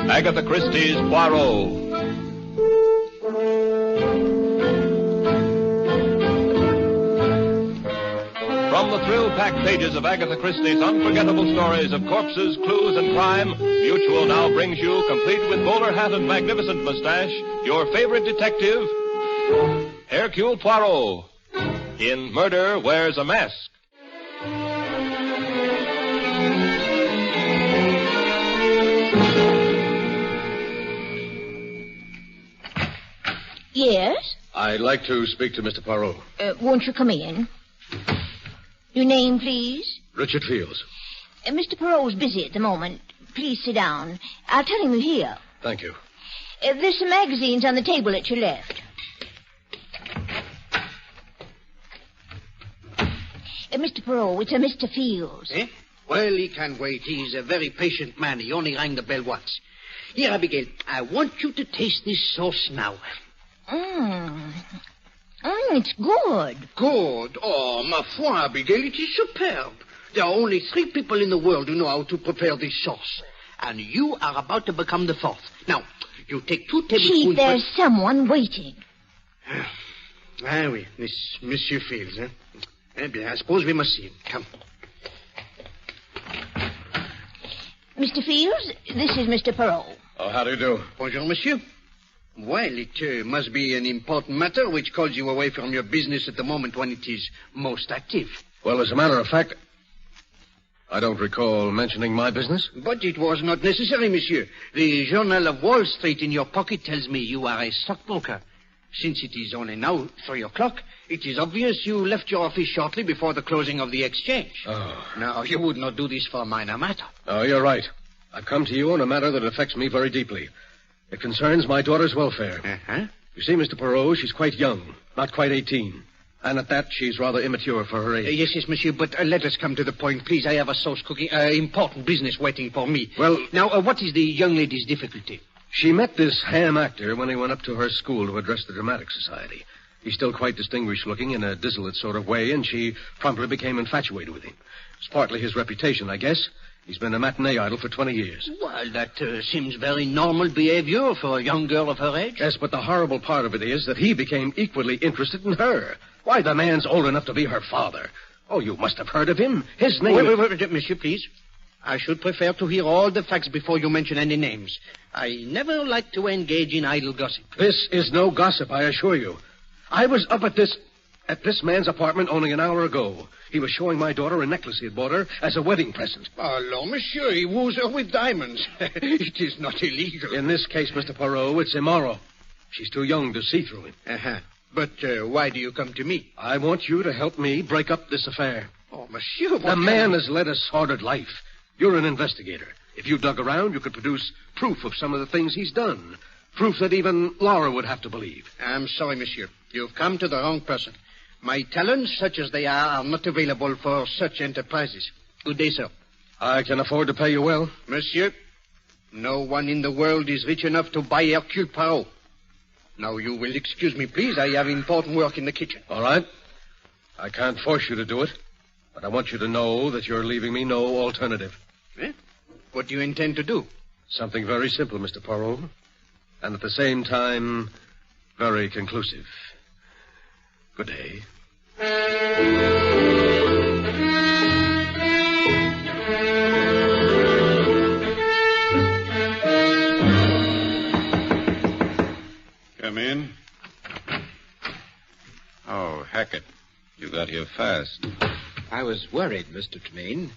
Agatha Christie's Poirot. From the thrill-packed pages of Agatha Christie's unforgettable stories of corpses, clues, and crime, Mutual now brings you, complete with bowler hat and magnificent mustache, your favorite detective, Hercule Poirot, in Murder Wears a Mask. Yes? I'd like to speak to Mr. Poirot. Won't you come in? Your name, please? Richard Fields. Mr. Poirot's busy at the moment. Please sit down. I'll tell him you're here. Thank you. There's some magazines on the table at your left. Mr. Poirot, it's a Mr. Fields. Eh? Well, he can wait. He's a very patient man. He only rang the bell once. Here, Abigail, I want you to taste this sauce now. It's good. Good? Oh, ma foi, Abigail, it is superb. There are only 3 people in the world who know how to prepare this sauce. And you are about to become the 4th. Now, you take 2 tablespoons... Chief, there's someone waiting. Oui, this Monsieur Fields, eh? Eh bien, I suppose we must see him. Come. Mr. Fields, this is Mr. Poirot. Oh, how do you do? Bonjour, monsieur. Well, it must be an important matter which calls you away from your business at the moment when it is most active. Well, as a matter of fact, I don't recall mentioning my business. But it was not necessary, monsieur. The Journal of Wall Street in your pocket tells me you are a stockbroker. Since it is only now 3 o'clock, it is obvious you left your office shortly before the closing of the exchange. Oh. Now, you would not do this for a minor matter. Oh, you're right. I've come to you on a matter that affects me very deeply. It concerns my daughter's welfare. Uh-huh. You see, Mr. Poirot, she's quite young, not quite 18. And at that, she's rather immature for her age. Yes, monsieur, but let us come to the point, please. I have a sauce cooking, important business waiting for me. Well... Now, what is the young lady's difficulty? She met this ham actor when he went up to her school to address the Dramatic Society. He's still quite distinguished-looking in a dissolute sort of way, and she promptly became infatuated with him. It's partly his reputation, I guess. He's been a matinee idol for 20 years. Well, that seems very normal behavior for a young girl of her age. Yes, but the horrible part of it is that he became equally interested in her. Why, the man's old enough to be her father. Oh, you must have heard of him. His name... Wait, monsieur, please. I should prefer to hear all the facts before you mention any names. I never like to engage in idle gossip. This is no gossip, I assure you. I was up at this man's apartment only an hour ago. He was showing my daughter a necklace he had bought her as a wedding present. Oh, monsieur, he woos her with diamonds. It is not illegal. In this case, Mr. Poirot, it's immoral. She's too young to see through him. Uh-huh. But why do you come to me? I want you to help me break up this affair. Oh, monsieur, The man has led a sordid life. You're an investigator. If you dug around, you could produce proof of some of the things he's done. Proof that even Laura would have to believe. I'm sorry, monsieur. You've come to the wrong person. My talents, such as they are not available for such enterprises. Good day, sir. I can afford to pay you well. Monsieur, no one in the world is rich enough to buy Hercule Poirot. Now, you will excuse me, please. I have important work in the kitchen. All right. I can't force you to do it, but I want you to know that you're leaving me no alternative. Eh? What do you intend to do? Something very simple, Mr. Poirot, and at the same time, very conclusive. Good day. Come in. Oh, Hackett, you got here fast. I was worried, Mr. Tremaine.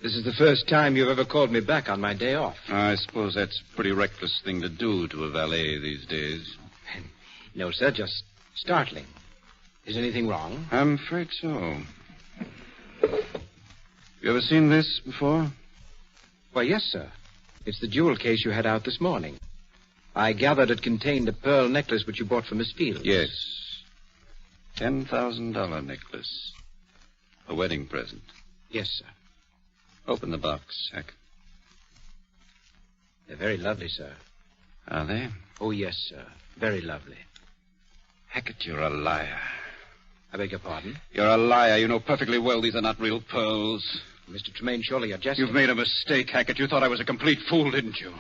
This is the first time you've ever called me back on my day off. I suppose that's a pretty reckless thing to do to a valet these days. No, sir, just startling. Is anything wrong? I'm afraid so. You ever seen this before? Why, yes, sir. It's the jewel case you had out this morning. I gathered it contained a pearl necklace which you bought for Miss Fields. Yes. $10,000 necklace. A wedding present. Yes, sir. Open the box, Hackett. They're very lovely, sir. Are they? Oh, yes, sir. Very lovely. Hackett, you're a liar. I beg your pardon? You're a liar. You know perfectly well these are not real pearls. Mr. Tremaine, surely you're jesting. You've made a mistake, Hackett. You thought I was a complete fool, didn't you?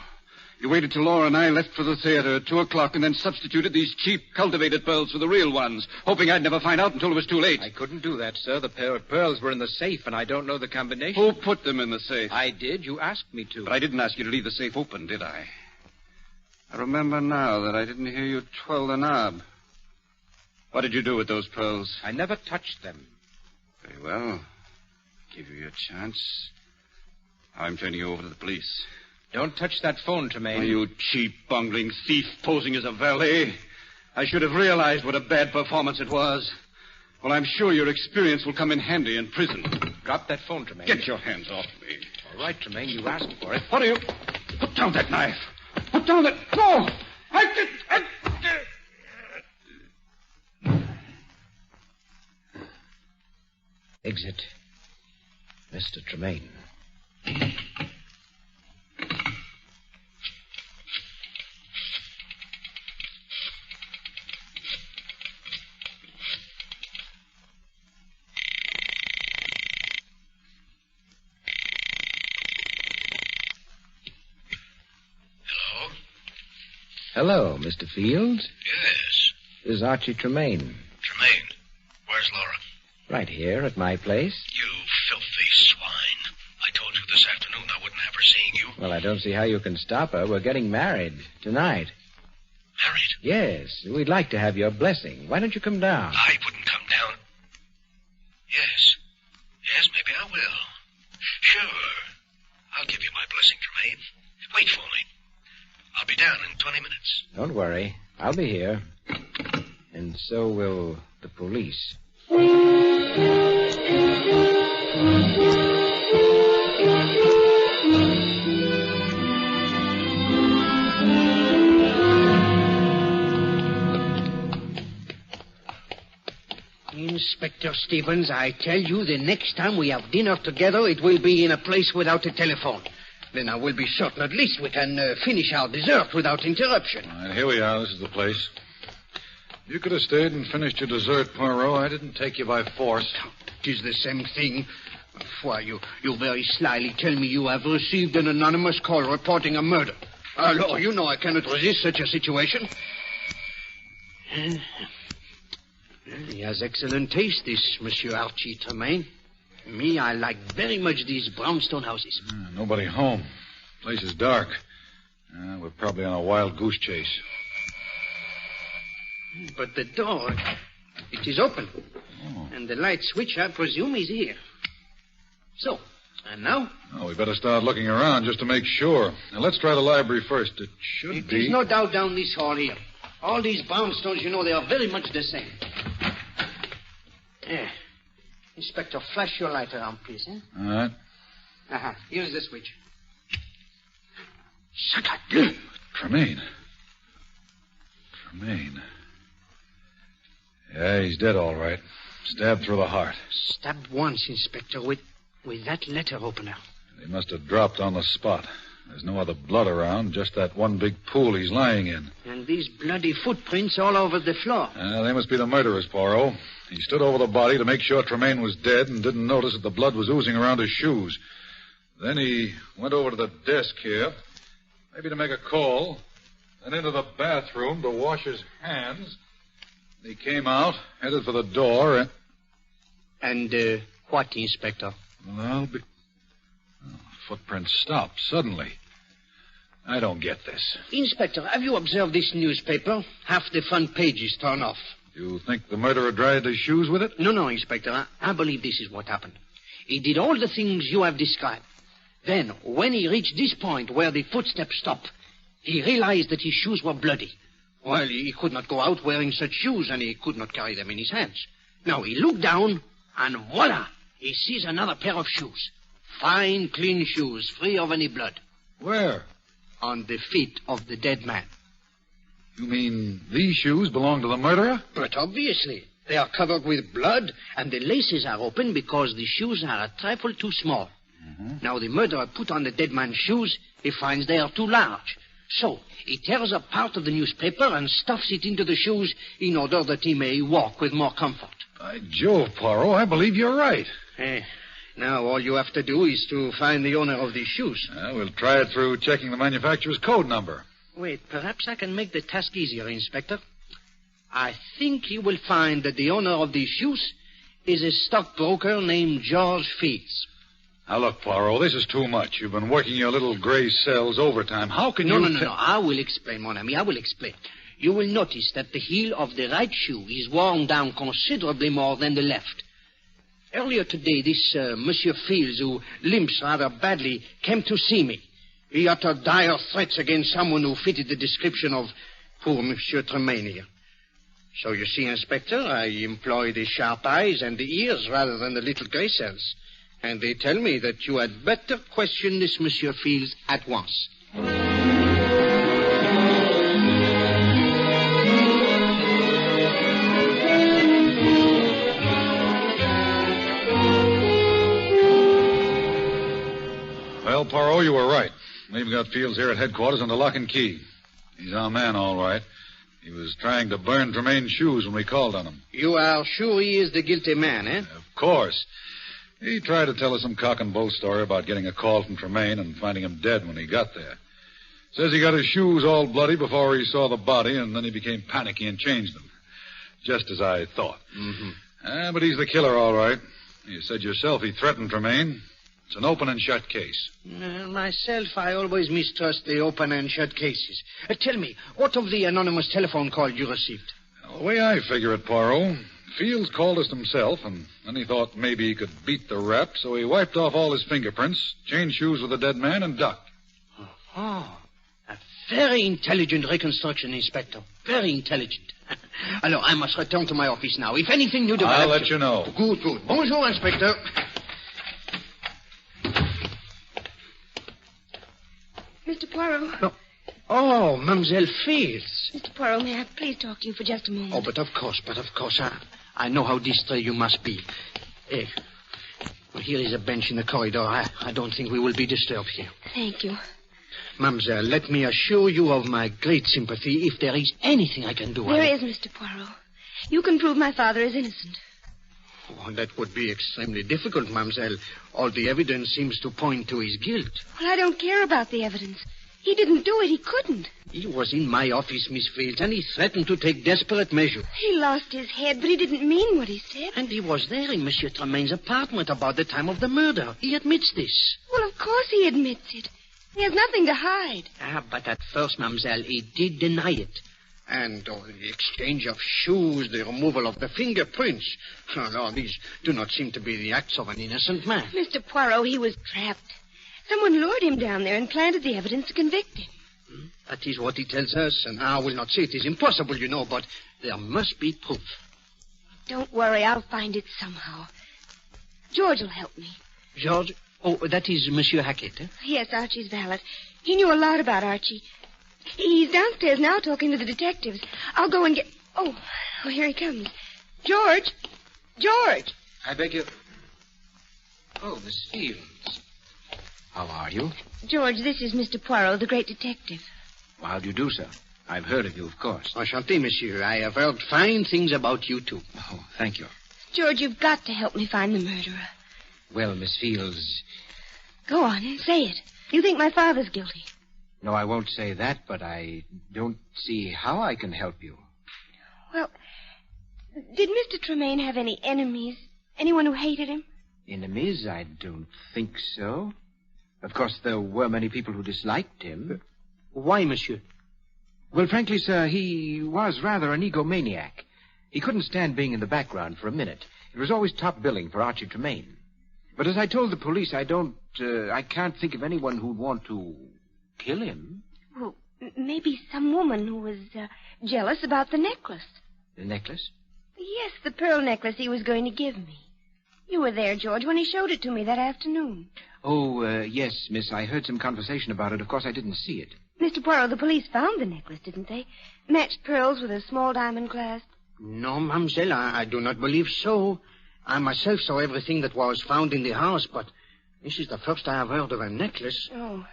You waited till Laura and I left for the theater at 2 o'clock and then substituted these cheap, cultivated pearls for the real ones, hoping I'd never find out until it was too late. I couldn't do that, sir. The pair of pearls were in the safe, and I don't know the combination. Who put them in the safe? I did. You asked me to. But I didn't ask you to leave the safe open, did I? I remember now that I didn't hear you twirl the knob. What did you do with those pearls? I never touched them. Very well. Give you your chance. I'm turning you over to the police. Don't touch that phone, Tremaine. Oh, you cheap, bungling thief posing as a valet. I should have realized what a bad performance it was. Well, I'm sure your experience will come in handy in prison. Drop that phone, Tremaine. Get your hands off me. All right, Tremaine, you asked for it. What are you... Put down that knife. Put down that... No! Exit. Mr. Tremaine. Hello, Mr. Fields. Yes. This is Archie Tremaine. Tremaine. Where's Laura? Right here at my place. You filthy swine. I told you this afternoon I wouldn't have her seeing you. Well, I don't see how you can stop her. We're getting married tonight. Married? Yes. We'd like to have your blessing. Why don't you come down? I wouldn't come down. Yes. Yes, maybe I will. Sure. I'll give you my blessing, Tremaine. Wait for me. I'll be down in 20 minutes. Don't worry. I'll be here. And so will the police. Inspector Stevens, I tell you, the next time we have dinner together, it will be in a place without a telephone. Then I will be certain at least we can finish our dessert without interruption. All right, here we are. This is the place. You could have stayed and finished your dessert, Poirot. I didn't take you by force. It is the same thing. Why, you very slyly tell me you have received an anonymous call reporting a murder. Alors, you know I cannot resist such a situation. He has excellent taste, this Monsieur Archie Tremaine. Me, I like very much these brownstone houses. Nobody home. Place is dark. We're probably on a wild goose chase. But the door, it is open. Oh. And the light switch, I presume, is here. So, and now? Oh, we better start looking around just to make sure. Now, let's try the library first. It should be... There's no doubt down this hall here. All these brownstones, you know, they are very much the same. Yeah. Inspector, flash your light around, please, eh? All right. Uh-huh. Here's the switch. Sacre. Tremaine. Yeah, he's dead, all right. Stabbed through the heart. Stabbed once, Inspector, with that letter opener. He must have dropped on the spot. There's no other blood around, just that one big pool he's lying in. And these bloody footprints all over the floor. They must be the murderers, Poirot. He stood over the body to make sure Tremaine was dead and didn't notice that the blood was oozing around his shoes. Then he went over to the desk here, maybe to make a call, then into the bathroom to wash his hands. He came out, headed for the door, And, what, Inspector? Well, footprints stopped suddenly. I don't get this. Inspector, have you observed this newspaper? Half the front page is torn off. You think the murderer dried his shoes with it? No, Inspector. I believe this is what happened. He did all the things you have described. Then, when he reached this point where the footsteps stopped, he realized that his shoes were bloody. Well, he could not go out wearing such shoes, and he could not carry them in his hands. Now, he looked down, and voila, he sees another pair of shoes. Fine, clean shoes, free of any blood. Where? On the feet of the dead man. You mean these shoes belong to the murderer? But obviously. They are covered with blood, and the laces are open because the shoes are a trifle too small. Mm-hmm. Now, the murderer put on the dead man's shoes. He finds they are too large. So, he tears up part of the newspaper and stuffs it into the shoes in order that he may walk with more comfort. By Jove, Poirot, I believe you're right. Now all you have to do is to find the owner of these shoes. We'll try it through checking the manufacturer's code number. Wait, perhaps I can make the task easier, Inspector. I think you will find that the owner of these shoes is a stockbroker named George Fields. Now, look, Poirot, this is too much. You've been working your little gray cells overtime. How can you... No. I will explain, mon ami. I will explain. You will notice that the heel of the right shoe is worn down considerably more than the left. Earlier today, this Monsieur Fields, who limps rather badly, came to see me. He uttered dire threats against someone who fitted the description of poor Monsieur Tremaine here. So you see, Inspector, I employ the sharp eyes and the ears rather than the little gray cells. And they tell me that you had better question this Monsieur Fields at once. Well, Poirot, you were right. We've got Fields here at headquarters under lock and key. He's our man, all right. He was trying to burn Tremaine's shoes when we called on him. You are sure he is the guilty man, eh? Of course. He tried to tell us some cock and bull story about getting a call from Tremaine and finding him dead when he got there. Says he got his shoes all bloody before he saw the body, and then he became panicky and changed them. Just as I thought. Mm-hmm. But he's the killer, all right. You said yourself he threatened Tremaine. It's an open and shut case. Myself, I always mistrust the open and shut cases. Tell me, what of the anonymous telephone call you received? Well, the way I figure it, Poirot, Fields called us himself, and then he thought maybe he could beat the rap, so he wiped off all his fingerprints, changed shoes with the dead man, and ducked. Oh, a very intelligent reconstruction, Inspector. Very intelligent. Alors, I must return to my office now. If anything new develops... I'll let you know. Good. Bonjour, Inspector. Mr. Poirot. No. Oh, Mademoiselle Fields. Mr. Poirot, may I please talk to you for just a moment? Oh, but of course. I know how distressed you must be. Well, here is a bench in the corridor. I don't think we will be disturbed here. Thank you. Mademoiselle, let me assure you of my great sympathy if there is anything I can do. There is, Mr. Poirot. You can prove my father is innocent. Oh, that would be extremely difficult, Mademoiselle. All the evidence seems to point to his guilt. Well, I don't care about the evidence. He didn't do it. He couldn't. He was in my office, Miss Fields, and he threatened to take desperate measures. He lost his head, but he didn't mean what he said. And he was there in Monsieur Tremaine's apartment about the time of the murder. He admits this. Well, of course he admits it. He has nothing to hide. But at first, Mademoiselle, he did deny it. And the exchange of shoes, the removal of the fingerprints. Oh, no, these do not seem to be the acts of an innocent man. Mr. Poirot, he was trapped. Someone lured him down there and planted the evidence to convict him. That is what he tells us, and I will not say it is impossible, you know, but there must be proof. Don't worry, I'll find it somehow. George will help me. George? Oh, that is Monsieur Hackett, eh? Yes, Archie's valet. He knew a lot about Archie. He's downstairs now talking to the detectives. I'll go and get... Oh, here he comes. George! I beg your... Oh, Miss Fields. How are you? George, this is Mr. Poirot, the great detective. Well, how do you do, sir? I've heard of you, of course. Enchanté, monsieur. I have heard fine things about you, too. Oh, thank you. George, you've got to help me find the murderer. Well, Miss Fields... Go on, say it. You think my father's guilty? No, I won't say that, but I don't see how I can help you. Well, did Mr. Tremaine have any enemies? Anyone who hated him? Enemies? I don't think so. Of course, there were many people who disliked him. Why, monsieur? Well, frankly, sir, he was rather an egomaniac. He couldn't stand being in the background for a minute. It was always top billing for Archie Tremaine. But as I told the police, I can't think of anyone who'd want to kill him. Well, maybe some woman who was jealous about the necklace. The necklace? Yes, the pearl necklace he was going to give me. You were there, George, when he showed it to me that afternoon. Oh, yes, miss. I heard some conversation about it. Of course, I didn't see it. Mr. Poirot, the police found the necklace, didn't they? Matched pearls with a small diamond clasp. No, mademoiselle, I do not believe so. I myself saw everything that was found in the house, but this is the first I have heard of a necklace. Oh.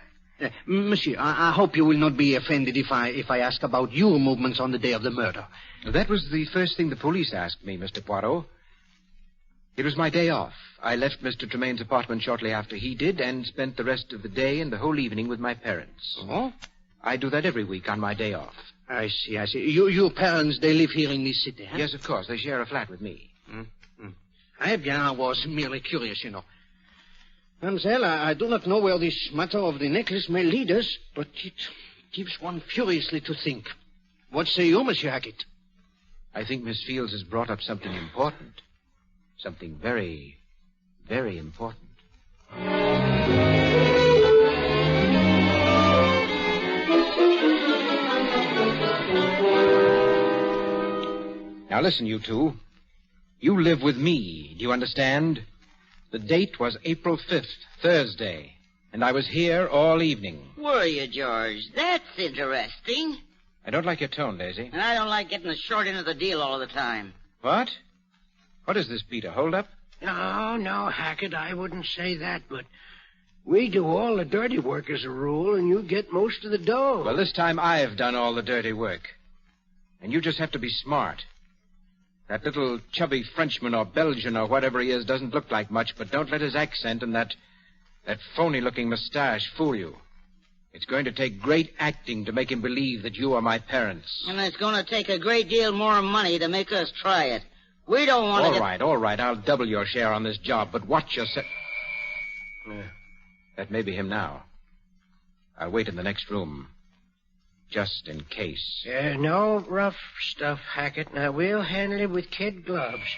Monsieur, I hope you will not be offended if I ask about your movements on the day of the murder. That was the first thing the police asked me, Mr. Poirot. It was my day off. I left Mr. Tremaine's apartment shortly after he did and spent the rest of the day and the whole evening with my parents. Oh? I do that every week on my day off. I see. Your parents, they live here in this city, huh? Yes, of course. They share a flat with me. Eh bien, I was merely curious, you know. Mademoiselle, I do not know where this matter of the necklace may lead us, but it gives one furiously to think. What say you, Monsieur Hackett? I think Miss Fields has brought up something important. Something very, very important. Now listen, you two. You live with me, do you understand? The date was April 5th, Thursday, and I was here all evening. Were you, George? That's interesting. I don't like your tone, Daisy. And I don't like getting the short end of the deal all the time. What? What is this, Peter? Hold up? No, Hackett, I wouldn't say that, but we do all the dirty work as a rule, and you get most of the dough. Well, this time I've done all the dirty work. And you just have to be smart. That little chubby Frenchman or Belgian or whatever he is doesn't look like much, but don't let his accent and that phony-looking mustache fool you. It's going to take great acting to make him believe that you are my parents. And it's going to take a great deal more money to make us try it. We don't want to... All right. I'll double your share on this job, but watch yourself. That may be him now. I'll wait in the next room. Just in case. No rough stuff, Hackett. Now, we'll handle it with kid gloves.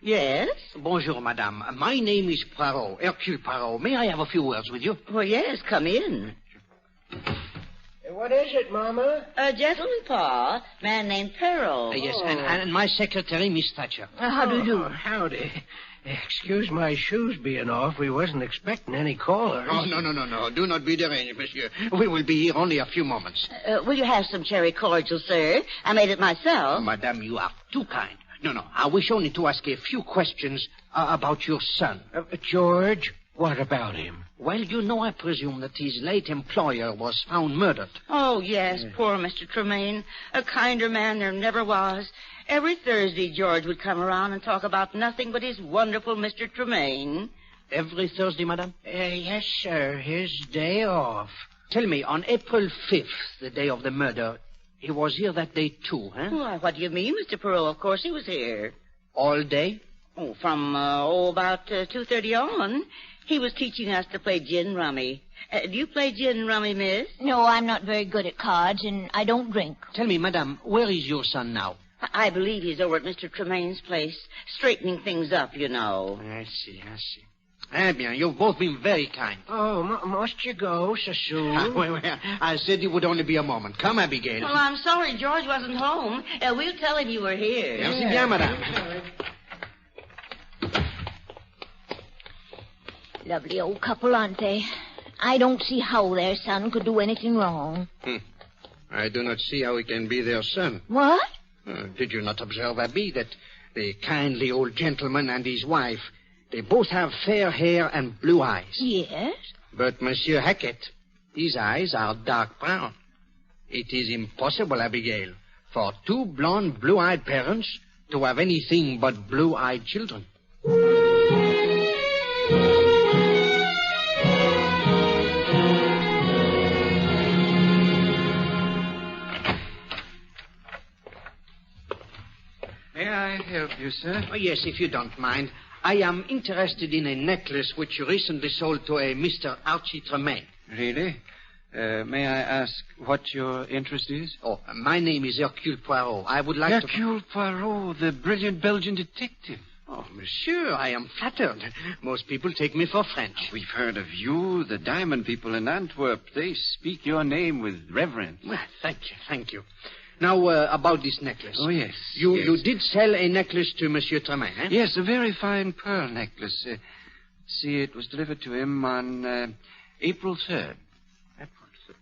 Yes? Bonjour, madame. My name is Poirot, Hercule Poirot. May I have a few words with you? Well, yes, come in. What is it, Mama? A gentleman, Pa. Man named Poirot. Yes, and my secretary, Miss Thatcher. How do you do? Howdy. Excuse my shoes being off. We wasn't expecting any callers. Oh, no. Do not be deranged, monsieur. We will be here only a few moments. Will you have some cherry cordial, sir? I made it myself. Madame, you are too kind. No. I wish only to ask a few questions about your son. George, what about him? Well, you know, I presume that his late employer was found murdered. Oh, yes, poor Mr. Tremaine. A kinder man there never was. Every Thursday, George would come around and talk about nothing but his wonderful Mr. Tremaine. Every Thursday, madame? Yes, sir. His day off. Tell me, on April 5th, the day of the murder, he was here that day, too, huh? Why, what do you mean, Mr. Poirot? Of course he was here. All day? Oh, from, about 2:30 on. He was teaching us to play gin rummy. Do you play gin rummy, miss? No, I'm not very good at cards, and I don't drink. Tell me, madame, where is your son now? I believe he's over at Mr. Tremaine's place, straightening things up, you know. I see. Eh bien, you've both been very kind. Oh, must you go so soon? Well, I said it would only be a moment. Come, Abigail. Well, I'm sorry George wasn't home. We'll tell him you were here. Merci bien, madame. Lovely old couple, aren't they? I don't see how their son could do anything wrong. I do not see how he can be their son. What? Did you not observe, Abby, that the kindly old gentleman and his wife, they both have fair hair and blue eyes? Yes. But Monsieur Hackett, his eyes are dark brown. It is impossible, Abigail, for two blonde, blue-eyed parents to have anything but blue-eyed children. May I help you, sir? Oh, yes, if you don't mind. I am interested in a necklace which you recently sold to a Mr. Archie Tremaine. Really? May I ask what your interest is? Oh, my name is Hercule Poirot. I would like to... Hercule Poirot, the brilliant Belgian detective. Oh, monsieur, I am flattered. Most people take me for French. We've heard of you, the diamond people in Antwerp. They speak your name with reverence. Well, thank you. Now, about this necklace. Oh, yes. You did sell a necklace to Monsieur Tremaine, eh? Yes, a very fine pearl necklace. See, it was delivered to him on April 3rd. April 3rd.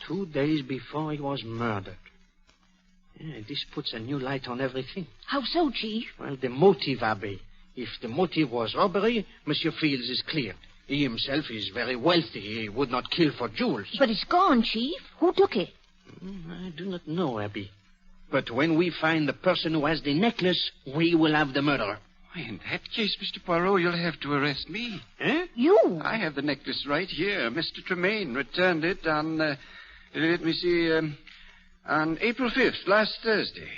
2 days before he was murdered. Yeah, this puts a new light on everything. How so, Chief? Well, the motive, Abbe. If the motive was robbery, Monsieur Fields is clear. He himself is very wealthy. He would not kill for jewels. But it's gone, Chief. Who took it? I do not know, Abby. But when we find the person who has the necklace, we will have the murderer. In that case, Mr. Poirot, you'll have to arrest me. Eh? You? I have the necklace right here. Mr. Tremaine returned it on, on April 5th, last Thursday.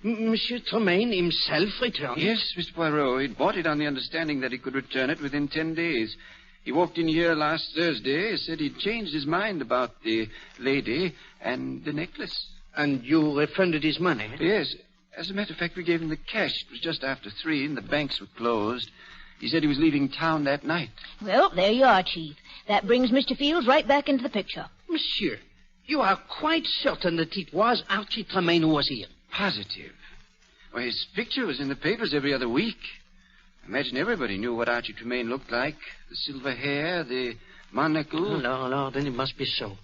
Monsieur Tremaine himself returned it? Yes, Mr. Poirot. He bought it on the understanding that he could return it within 10 days. He walked in here last Thursday, said he'd changed his mind about the lady and the necklace. And you refunded his money? Yes. As a matter of fact, we gave him the cash. It was just after 3, and the banks were closed. He said he was leaving town that night. Well, there you are, Chief. That brings Mr. Fields right back into the picture. Monsieur, you are quite certain that it was Archie Tremaine who was here? Positive. Well, his picture was in the papers every other week. I imagine everybody knew what Archie Tremaine looked like. The silver hair, the monocle. No, then it must be so.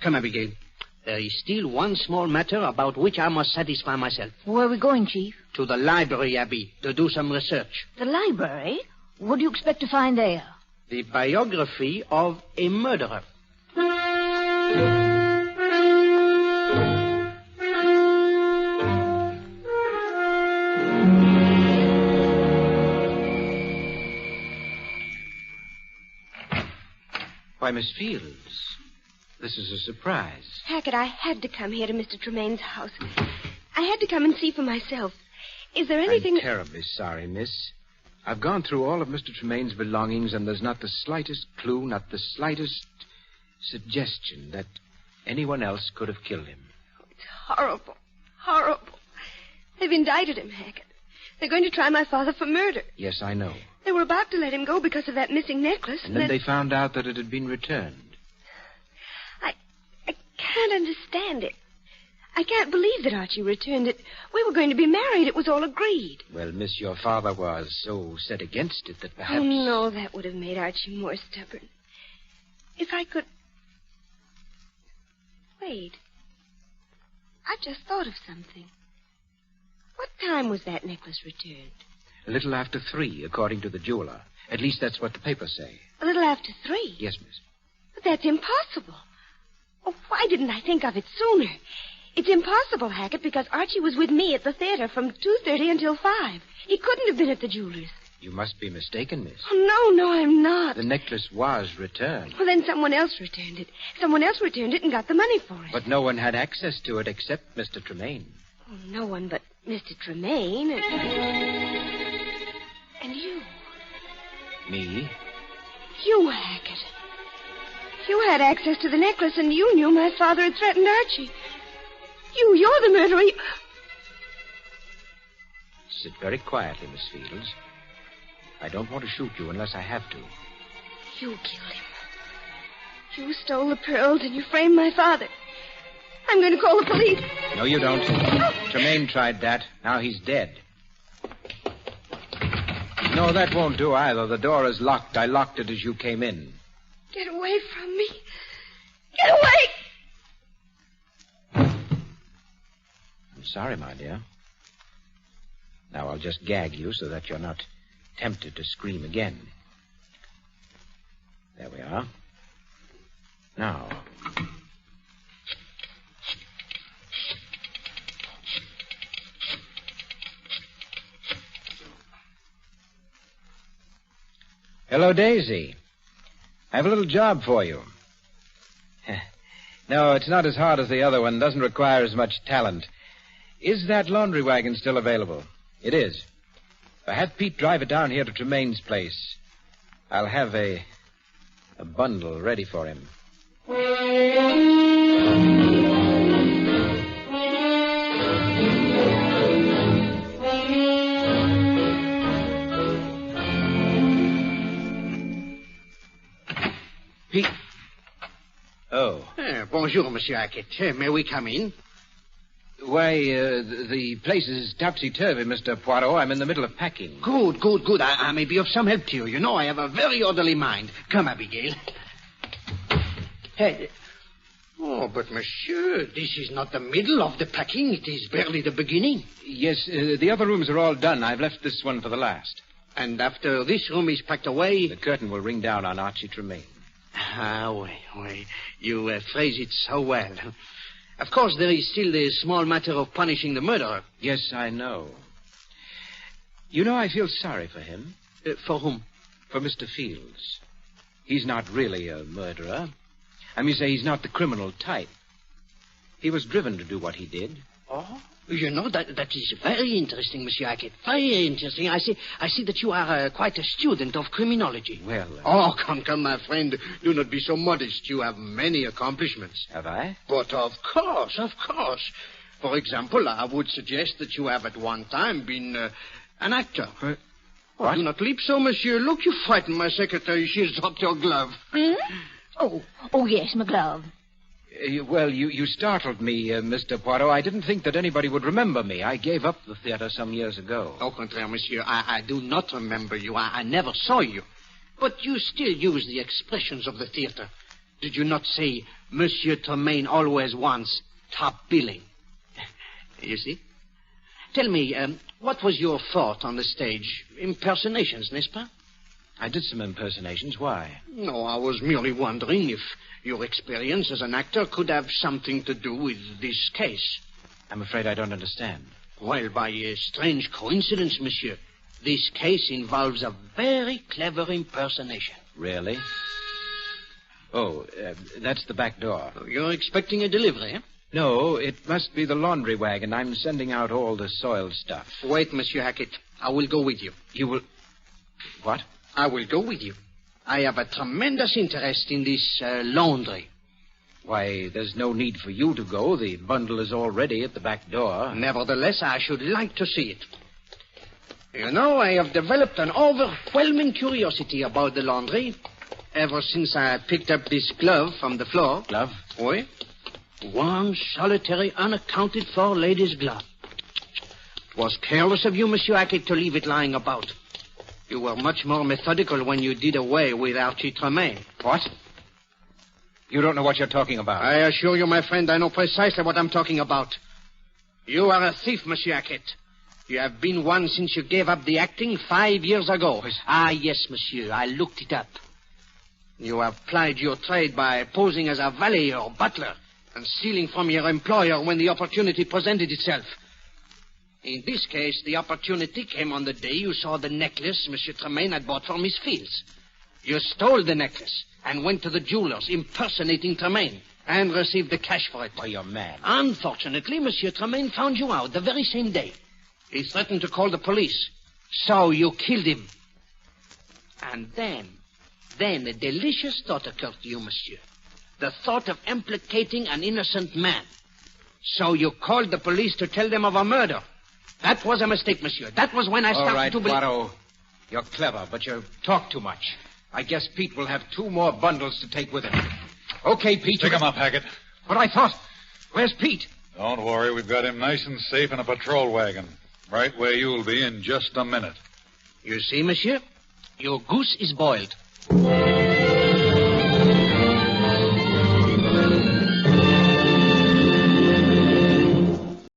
Come, Abigail. There is still one small matter about which I must satisfy myself. Where are we going, Chief? To the library, Abby, to do some research. The library? What do you expect to find there? The biography of a murderer. Why, Miss Fields, this is a surprise. Hackett, I had to come here to Mr. Tremaine's house. I had to come and see for myself. Is there anything... I'm terribly sorry, miss. I've gone through all of Mr. Tremaine's belongings, and there's not the slightest clue, not the slightest suggestion that anyone else could have killed him. Oh, it's horrible. Horrible. They've indicted him, Hackett. They're going to try my father for murder. Yes, I know. They were about to let him go because of that missing necklace. And then they found out that it had been returned. I can't understand it. I can't believe that Archie returned it. We were going to be married. It was all agreed. Well, miss, your father was so set against it that perhaps... Oh, no, that would have made Archie more stubborn. If I could... Wait. I've just thought of something. What time was that necklace returned? A little after 3, according to the jeweler. At least that's what the papers say. A little after 3? Yes, miss. But that's impossible. Oh, why didn't I think of it sooner? It's impossible, Hackett, because Archie was with me at the theater from 2:30 until 5. He couldn't have been at the jeweler's. You must be mistaken, miss. Oh, no, I'm not. The necklace was returned. Well, then someone else returned it. Someone else returned it and got the money for it. But no one had access to it except Mr. Tremaine. Oh, no one but Mr. Tremaine and you. Me? You, Hackett. You had access to the necklace, and you knew my father had threatened Archie. You're the murderer. Sit very quietly, Miss Fields. I don't want to shoot you unless I have to. You killed him. You stole the pearls, and you framed my father. I'm going to call the police. No, you don't. Tremaine tried that. Now he's dead. No, that won't do either. The door is locked. I locked it as you came in. Get away from me. Get away! I'm sorry, my dear. Now I'll just gag you so that you're not tempted to scream again. There we are. Now. Hello, Daisy. I have a little job for you. No, it's not as hard as the other one. Doesn't require as much talent. Is that laundry wagon still available? It is. If I have Pete drive it down here to Tremaine's place, I'll have a bundle ready for him. Pete. Oh. Bonjour, Monsieur Hackett. May we come in? Why, the place is topsy-turvy, Mr. Poirot. I'm in the middle of packing. Good. I may be of some help to you. You know, I have a very orderly mind. Come, Abigail. Hey. Oh, but, monsieur, this is not the middle of the packing. It is barely the beginning. Yes, the other rooms are all done. I've left this one for the last. And after this room is packed away... The curtain will ring down on Archie Tremaine. Ah, oui. You phrase it so well. Of course, there is still the small matter of punishing the murderer. Yes, I know. You know, I feel sorry for him. For whom? For Mr. Fields. He's not really a murderer. I mean, say he's not the criminal type. He was driven to do what he did. Oh? You know, that is very interesting, Monsieur Hackett. Very interesting. I see that you are quite a student of criminology. Well... Oh, come, my friend. Do not be so modest. You have many accomplishments. Have I? But of course. For example, I would suggest that you have at one time been an actor. What? Do not leap so, monsieur. Look, you frightened my secretary. She has dropped your glove. Oh, yes, my glove. Well, you startled me, Mr. Poirot. I didn't think that anybody would remember me. I gave up the theater some years ago. Au contraire, monsieur. I do not remember you. I never saw you. But you still use the expressions of the theater. Did you not say, Monsieur Tremaine always wants top billing? You see? Tell me, what was your thought on the stage? Impersonations, n'est-ce pas? I did some impersonations. Why? No, I was merely wondering if your experience as an actor could have something to do with this case. I'm afraid I don't understand. Well, by a strange coincidence, monsieur, this case involves a very clever impersonation. Really? Oh, that's the back door. You're expecting a delivery, eh? No, it must be the laundry wagon. I'm sending out all the soiled stuff. Wait, Monsieur Hackett. I will go with you. You will... What? I will go with you. I have a tremendous interest in this laundry. Why, there's no need for you to go. The bundle is already at the back door. Nevertheless, I should like to see it. You know, I have developed an overwhelming curiosity about the laundry ever since I picked up this glove from the floor. Glove? Oui. One solitary, unaccounted-for lady's glove. It was careless of you, Monsieur Hackett, to leave it lying about. You were much more methodical when you did away with Archie Tremaine. What? You don't know what you're talking about. I assure you, my friend, I know precisely what I'm talking about. You are a thief, Monsieur Hackett. You have been one since you gave up the acting 5 years ago. Ah, yes, monsieur. I looked it up. You have plied your trade by posing as a valet or butler and stealing from your employer when the opportunity presented itself. In this case, the opportunity came on the day you saw the necklace Monsieur Tremaine had bought for Miss Fields. You stole the necklace and went to the jeweler's impersonating Tremaine and received the cash for it. Why, you're mad. Unfortunately, Monsieur Tremaine found you out the very same day. He threatened to call the police. So you killed him. And then a delicious thought occurred to you, monsieur. The thought of implicating an innocent man. So you called the police to tell them of a murder. That was a mistake, monsieur. That was when I started to believe... All right, Poirot. You're clever, but you talk too much. I guess Pete will have 2 more bundles to take with him. Okay, Pete. Pick him up, Hackett. But I thought... Where's Pete? Don't worry. We've got him nice and safe in a patrol wagon. Right where you'll be in just a minute. You see, monsieur? Your goose is boiled.